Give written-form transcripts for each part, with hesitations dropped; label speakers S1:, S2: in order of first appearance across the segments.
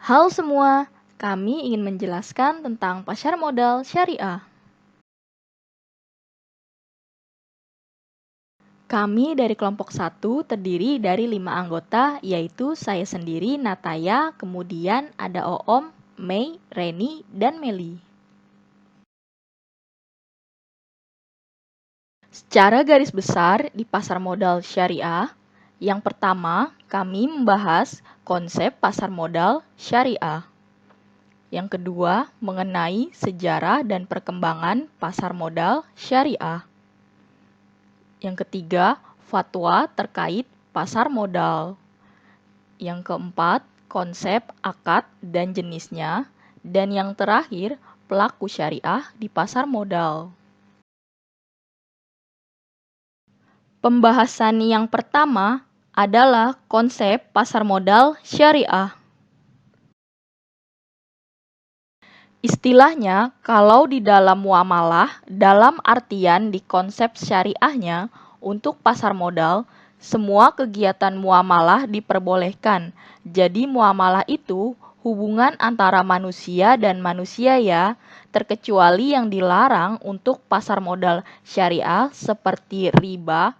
S1: Halo semua, kami ingin menjelaskan tentang pasar modal syariah. Kami dari kelompok 1 terdiri dari 5 anggota, yaitu saya sendiri, Nataya, kemudian ada Oom, Mei, Reni, dan Meli. Secara garis besar di pasar modal syariah, yang pertama kami membahas konsep pasar modal syariah. Yang kedua, mengenai sejarah dan perkembangan pasar modal syariah. Yang ketiga, fatwa terkait pasar modal. Yang keempat, konsep akad dan jenisnya. Dan yang terakhir, pelaku syariah di pasar modal. Pembahasan yang pertama adalah konsep pasar modal syariah. Istilahnya, kalau di dalam muamalah, dalam artian di konsep syariahnya, untuk pasar modal, semua kegiatan muamalah diperbolehkan. Jadi muamalah itu hubungan antara manusia dan manusia ya, terkecuali yang dilarang untuk pasar modal syariah seperti riba.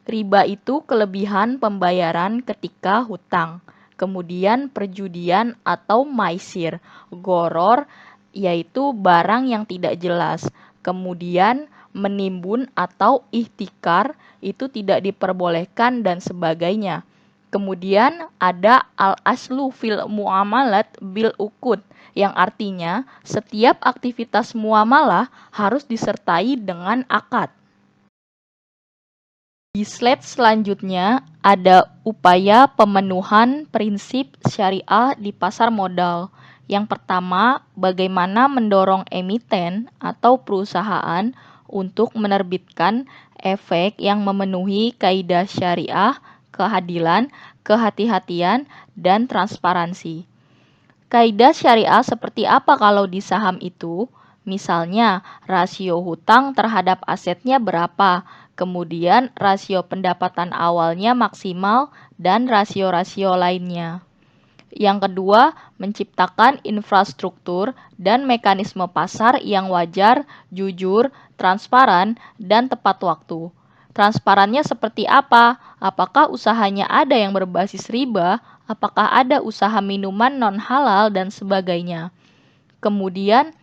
S1: Riba itu kelebihan pembayaran ketika hutang. Kemudian perjudian atau maisir, goror, yaitu barang yang tidak jelas. Kemudian menimbun atau ihtikar itu tidak diperbolehkan dan sebagainya. Kemudian ada al-aslu fil muamalat bil uqud yang artinya setiap aktivitas muamalah harus disertai dengan akad. Di slide selanjutnya ada upaya pemenuhan prinsip syariah di pasar modal. Yang pertama, bagaimana mendorong emiten atau perusahaan untuk menerbitkan efek yang memenuhi kaidah syariah, keadilan, kehati-hatian, dan transparansi. Kaidah syariah seperti apa kalau di saham itu? Misalnya, rasio hutang terhadap asetnya berapa, kemudian rasio pendapatan awalnya maksimal, dan rasio-rasio lainnya. Yang kedua, menciptakan infrastruktur dan mekanisme pasar yang wajar, jujur, transparan, dan tepat waktu. Transparannya seperti apa? Apakah usahanya ada yang berbasis riba? Apakah ada usaha minuman non-halal dan sebagainya? Kemudian,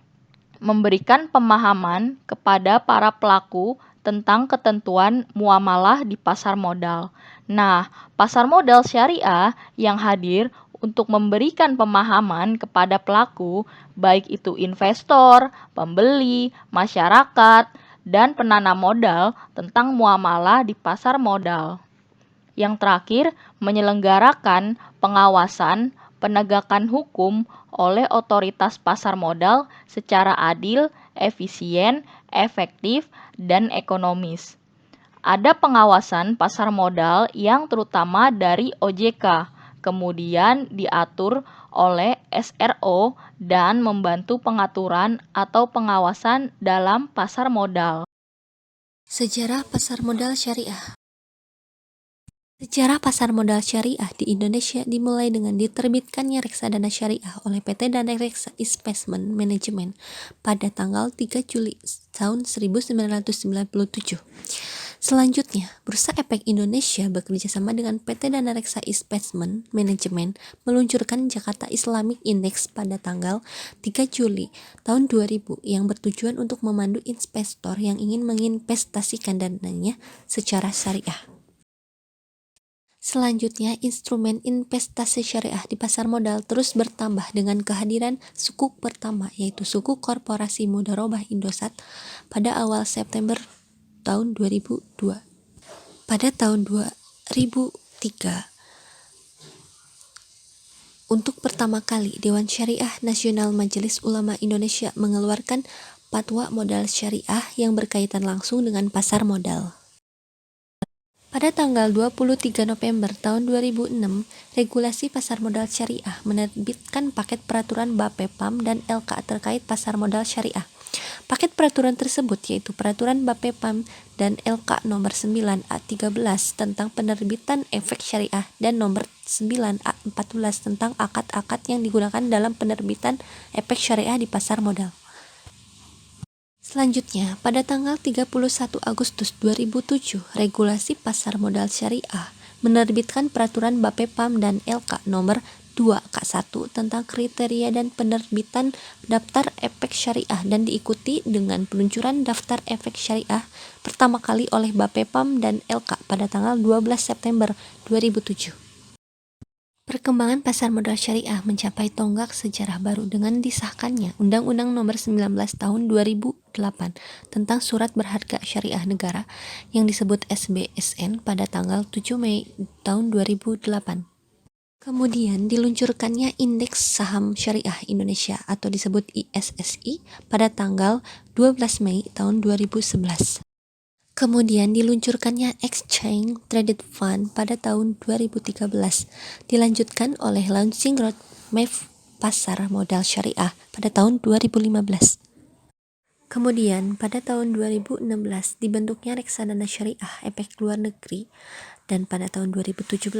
S1: memberikan pemahaman kepada para pelaku tentang ketentuan muamalah di pasar modal. Nah, pasar modal syariah yang hadir untuk memberikan pemahaman kepada pelaku, baik itu investor, pembeli, masyarakat, dan penanam modal tentang muamalah di pasar modal. Yang terakhir, menyelenggarakan pengawasan penegakan hukum oleh otoritas pasar modal secara adil, efisien, efektif, dan ekonomis. Ada pengawasan pasar modal yang terutama dari OJK, kemudian diatur oleh SRO dan membantu pengaturan atau pengawasan dalam pasar modal.
S2: Sejarah pasar modal syariah. Sejarah pasar modal syariah di Indonesia dimulai dengan diterbitkannya reksadana syariah oleh PT Dana Reksa Investment Management pada tanggal 3 Juli tahun 1997. Selanjutnya, Bursa Efek Indonesia bekerjasama dengan PT Dana Reksa Investment Management meluncurkan Jakarta Islamic Index pada tanggal 3 Juli tahun 2000 yang bertujuan untuk memandu investor yang ingin menginvestasikan dananya secara syariah. Selanjutnya, instrumen investasi syariah di pasar modal terus bertambah dengan kehadiran sukuk pertama, yaitu Sukuk Korporasi Mudharabah Indosat pada awal September tahun 2002. Pada tahun 2003, untuk pertama kali Dewan Syariah Nasional Majelis Ulama Indonesia mengeluarkan fatwa modal syariah yang berkaitan langsung dengan pasar modal. Pada tanggal 23 November tahun 2006, Regulasi Pasar Modal Syariah menerbitkan paket peraturan BAPEPAM dan LK terkait pasar modal syariah. Paket peraturan tersebut yaitu Peraturan Bapepam dan LK nomor 9/A13 tentang penerbitan efek syariah dan nomor 9/A14 tentang akad-akad yang digunakan dalam penerbitan efek syariah di pasar modal. Selanjutnya, pada tanggal 31 Agustus 2007, Regulasi Pasar Modal Syariah menerbitkan Peraturan Bapepam dan LK nomor 2K1 tentang kriteria dan penerbitan daftar efek syariah dan diikuti dengan peluncuran daftar efek syariah pertama kali oleh Bapepam dan LK pada tanggal 12 September 2007. Perkembangan pasar modal syariah mencapai tonggak sejarah baru dengan disahkannya Undang-Undang Nomor 19 Tahun 2008 tentang Surat Berharga Syariah Negara yang disebut SBSN pada tanggal 7 Mei tahun 2008. Kemudian diluncurkannya Indeks Saham Syariah Indonesia atau disebut ISSI pada tanggal 12 Mei tahun 2011. Kemudian diluncurkannya Exchange Traded Fund pada tahun 2013, dilanjutkan oleh launching roadmap pasar modal syariah pada tahun 2015. Kemudian pada tahun 2016 dibentuknya Reksadana Syariah Efek Luar Negeri dan pada tahun 2017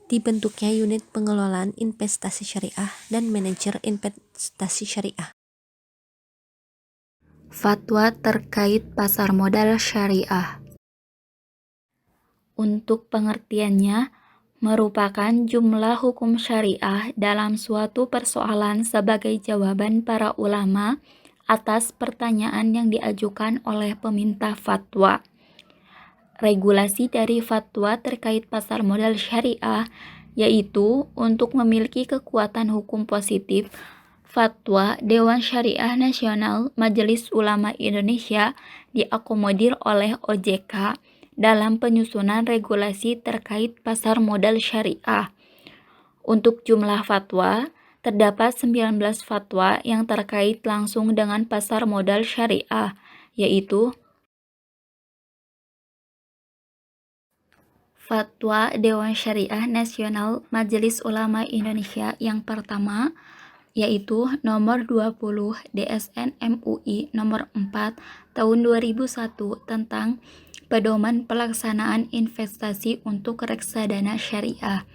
S2: dibentuknya Unit Pengelolaan Investasi Syariah dan Manajer Investasi Syariah.
S1: Fatwa terkait pasar modal syariah. Untuk pengertiannya, merupakan jumlah hukum syariah dalam suatu persoalan sebagai jawaban para ulama atas pertanyaan yang diajukan oleh peminta fatwa. Regulasi dari fatwa terkait pasar modal syariah yaitu untuk memiliki kekuatan hukum positif. Fatwa Dewan Syariah Nasional Majelis Ulama Indonesia diakomodir oleh OJK dalam penyusunan regulasi terkait pasar modal syariah. Untuk jumlah fatwa, terdapat 19 fatwa yang terkait langsung dengan pasar modal syariah, yaitu Fatwa Dewan Syariah Nasional Majelis Ulama Indonesia yang pertama, yaitu nomor 20 DSN MUI nomor 4 tahun 2001 tentang pedoman pelaksanaan investasi untuk reksadana syariah.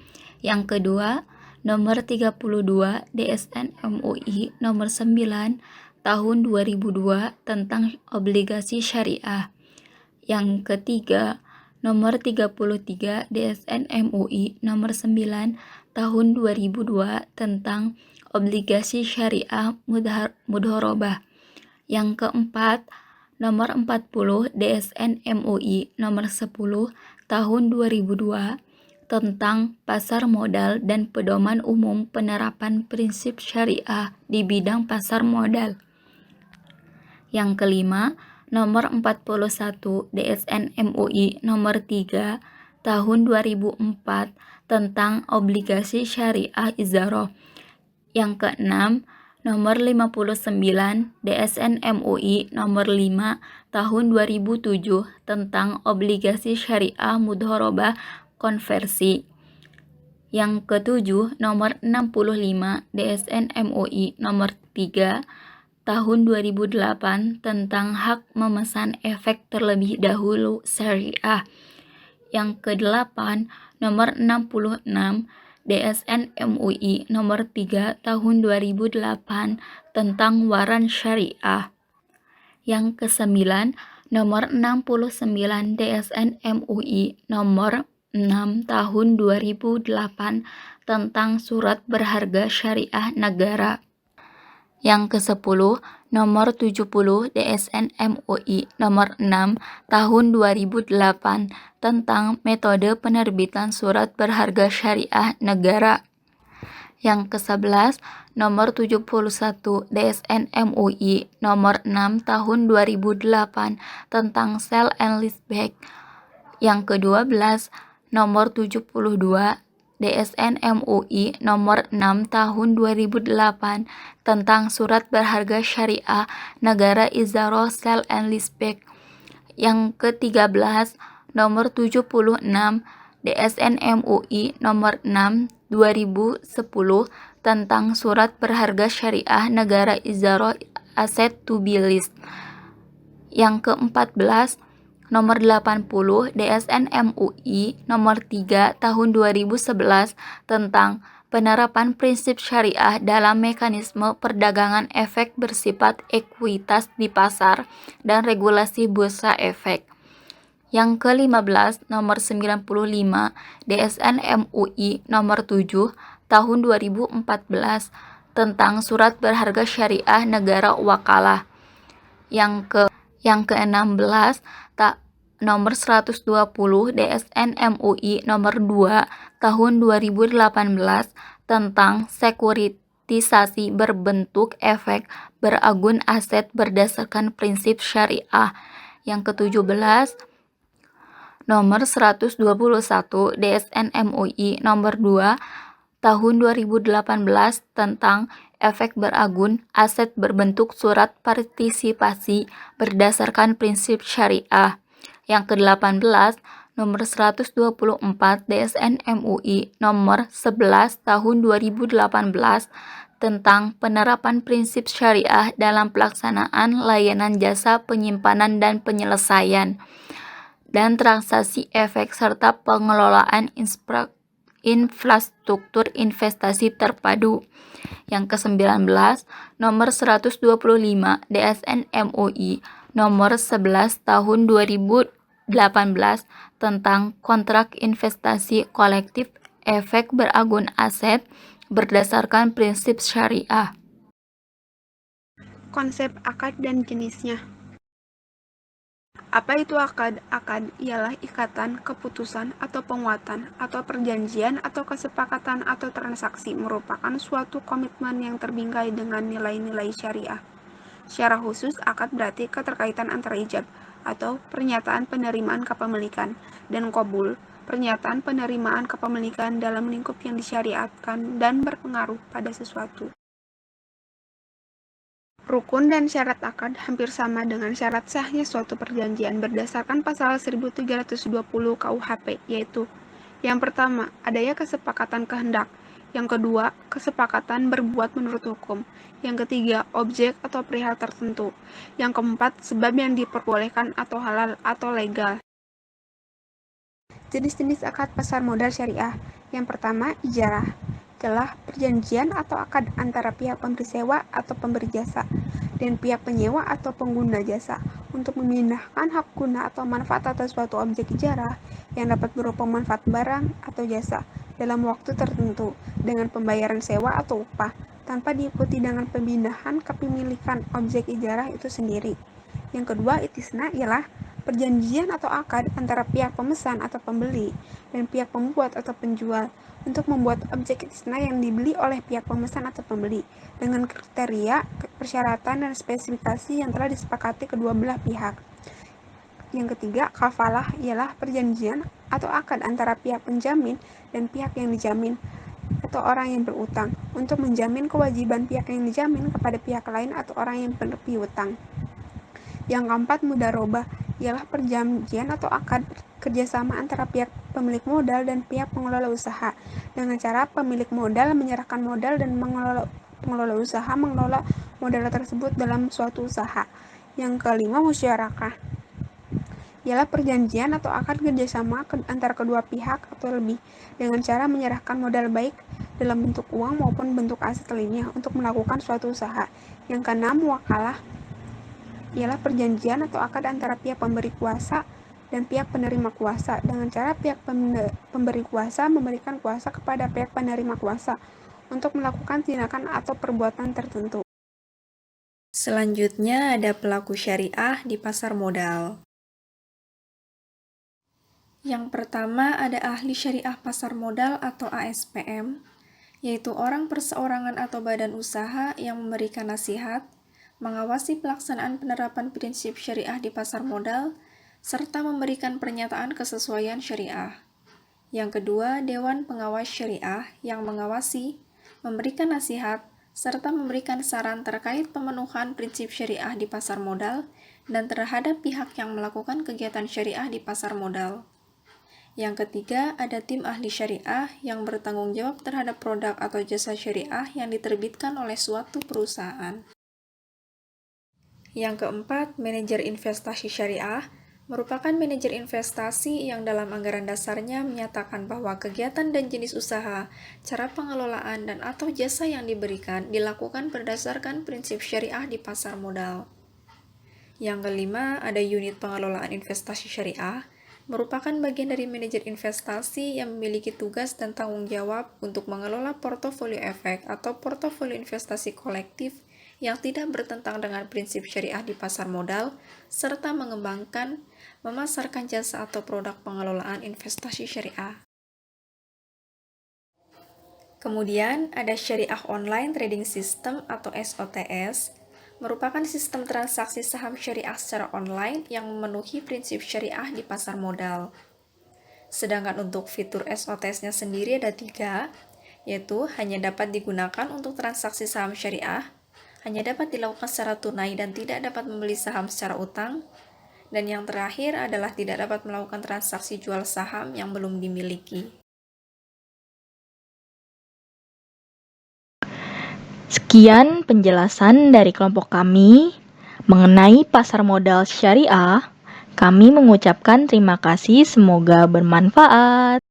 S1: Yang kedua, nomor 32 DSN MUI nomor 9 tahun 2002 tentang obligasi syariah. Yang ketiga, nomor 33 DSN MUI nomor 9 tahun 2002 tentang obligasi syariah mudharabah. Yang keempat, nomor 40 DSN MUI nomor 10 tahun 2002 tentang pasar modal dan pedoman umum penerapan prinsip syariah di bidang pasar modal. Yang kelima, nomor 41 DSN MUI nomor 3 tahun 2004 tentang obligasi syariah izaroh. Yang keenam, nomor 59 DSN MUI nomor 5 tahun 2007 tentang obligasi syariah mudharabah konversi. Yang ketujuh, nomor 65 DSN MUI nomor 3 tahun 2008 tentang hak memesan efek terlebih dahulu syariah. Yang kedelapan, nomor 66 DSN MUI nomor 3 tahun 2008 tentang waran syariah. Yang kesembilan, nomor 69 DSN MUI nomor 6 tahun 2008 tentang surat berharga syariah negara. Yang ke-10, nomor 70 DSN MUI nomor 6 tahun 2008 tentang metode penerbitan surat berharga syariah negara. Yang ke-11, nomor 71 DSN MUI nomor 6 tahun 2008 tentang sell and leaseback. Yang ke-12, nomor 72 DSN MUI nomor 6 tahun 2008 tentang surat berharga syariah negara izaroh sell and leaseback. Yang ke-13, nomor 76 DSN MUI nomor 6 2010 tentang surat berharga syariah negara izaroh
S3: asset to be list. Yang ke-14, nomor 80 DSN MUI nomor 3 tahun 2011 tentang penerapan prinsip syariah dalam mekanisme perdagangan efek bersifat ekuitas di pasar dan regulasi bursa efek. Yang ke-15, nomor 95 DSN MUI nomor 7 tahun 2014 tentang surat berharga syariah negara wakalah. Yang ke-16 nomor 120 DSN MUI nomor 2 tahun 2018 tentang sekuritisasi berbentuk efek beragun aset berdasarkan prinsip syariah. Yang ke-17 nomor 121 DSN MUI nomor 2 tahun 2018 tentang efek beragun aset berbentuk surat partisipasi berdasarkan prinsip syariah. Yang ke-18 nomor 124 DSN MUI nomor 11 tahun 2018 tentang penerapan prinsip syariah dalam pelaksanaan layanan jasa penyimpanan dan penyelesaian dan transaksi efek serta pengelolaan infrastruktur investasi terpadu. Yang ke-19 nomor 125 DSN MUI nomor 11 tahun 2018 tentang kontrak investasi kolektif efek beragun aset berdasarkan prinsip syariah.
S4: Konsep akad dan jenisnya. Apa itu akad? Akad ialah ikatan, keputusan, atau penguatan, atau perjanjian, atau kesepakatan atau transaksi merupakan suatu komitmen yang terbingkai dengan nilai-nilai syariah. Secara khusus, akad berarti keterkaitan antara ijab, atau pernyataan penerimaan kepemilikan, dan qabul, pernyataan penerimaan kepemilikan dalam lingkup yang disyariatkan dan berpengaruh pada sesuatu. Rukun dan syarat akad hampir sama dengan syarat sahnya suatu perjanjian berdasarkan pasal 1320 KUHP, yaitu yang pertama, adanya kesepakatan kehendak. Yang kedua, kesepakatan berbuat menurut hukum. Yang ketiga, objek atau perihal tertentu. Yang keempat, sebab yang diperbolehkan atau halal atau legal. Jenis-jenis akad pasar modal syariah. Yang pertama, ijarah. Adalah perjanjian atau akad antara pihak pemberi sewa atau pemberi jasa dan pihak penyewa atau pengguna jasa untuk memindahkan hak guna atau manfaat atas suatu objek ijarah yang dapat berupa manfaat barang atau jasa dalam waktu tertentu dengan pembayaran sewa atau upah tanpa diikuti dengan pemindahan kepemilikan objek ijarah itu sendiri. Yang kedua, itisna ialah perjanjian atau akad antara pihak pemesan atau pembeli dan pihak pembuat atau penjual untuk membuat objek istisna yang dibeli oleh pihak pemesan atau pembeli dengan kriteria, persyaratan, dan spesifikasi yang telah disepakati kedua belah pihak. Yang ketiga, kafalah ialah perjanjian atau akad antara pihak penjamin dan pihak yang dijamin atau orang yang berutang untuk menjamin kewajiban pihak yang dijamin kepada pihak lain atau orang yang berpiutang. Yang keempat, mudarobah ialah perjanjian atau akad kerjasama antara pihak pemilik modal dan pihak pengelola usaha dengan cara pemilik modal menyerahkan modal dan pengelola usaha mengelola modal tersebut dalam suatu usaha. Yang kelima, musyarakah ialah perjanjian atau akad kerjasama antara kedua pihak atau lebih dengan cara menyerahkan modal baik dalam bentuk uang maupun bentuk aset lainnya untuk melakukan suatu usaha. Yang keenam, wakalah ialah perjanjian atau akad antara pihak pemberi kuasa dan pihak penerima kuasa dengan cara pihak pemberi kuasa memberikan kuasa kepada pihak penerima kuasa untuk melakukan tindakan atau perbuatan tertentu.
S5: Selanjutnya ada pelaku syariah di pasar modal. Yang pertama ada ahli syariah pasar modal atau ASPM, yaitu orang perseorangan atau badan usaha yang memberikan nasihat, mengawasi pelaksanaan penerapan prinsip syariah di pasar modal, serta memberikan pernyataan kesesuaian syariah. Yang kedua, Dewan Pengawas Syariah yang mengawasi, memberikan nasihat, serta memberikan saran terkait pemenuhan prinsip syariah di pasar modal dan terhadap pihak yang melakukan kegiatan syariah di pasar modal. Yang ketiga, ada tim ahli syariah yang bertanggung jawab terhadap produk atau jasa syariah yang diterbitkan oleh suatu perusahaan. Yang keempat, manajer investasi syariah merupakan manajer investasi yang dalam anggaran dasarnya menyatakan bahwa kegiatan dan jenis usaha, cara pengelolaan, dan atau jasa yang diberikan dilakukan berdasarkan prinsip syariah di pasar modal. Yang kelima, ada unit pengelolaan investasi syariah, merupakan bagian dari manajer investasi yang memiliki tugas dan tanggung jawab untuk mengelola portofolio efek atau portofolio investasi kolektif yang tidak bertentangan dengan prinsip syariah di pasar modal, serta mengembangkan, memasarkan jasa atau produk pengelolaan investasi syariah. Kemudian ada Syariah Online Trading System atau SOTS, merupakan sistem transaksi saham syariah secara online yang memenuhi prinsip syariah di pasar modal. Sedangkan untuk fitur SOTS-nya sendiri ada 3, yaitu hanya dapat digunakan untuk transaksi saham syariah, hanya dapat dilakukan secara tunai dan tidak dapat membeli saham secara utang, dan yang terakhir adalah tidak dapat melakukan transaksi jual saham yang belum dimiliki.
S1: Sekian penjelasan dari kelompok kami mengenai pasar modal syariah. Kami mengucapkan terima kasih, semoga bermanfaat.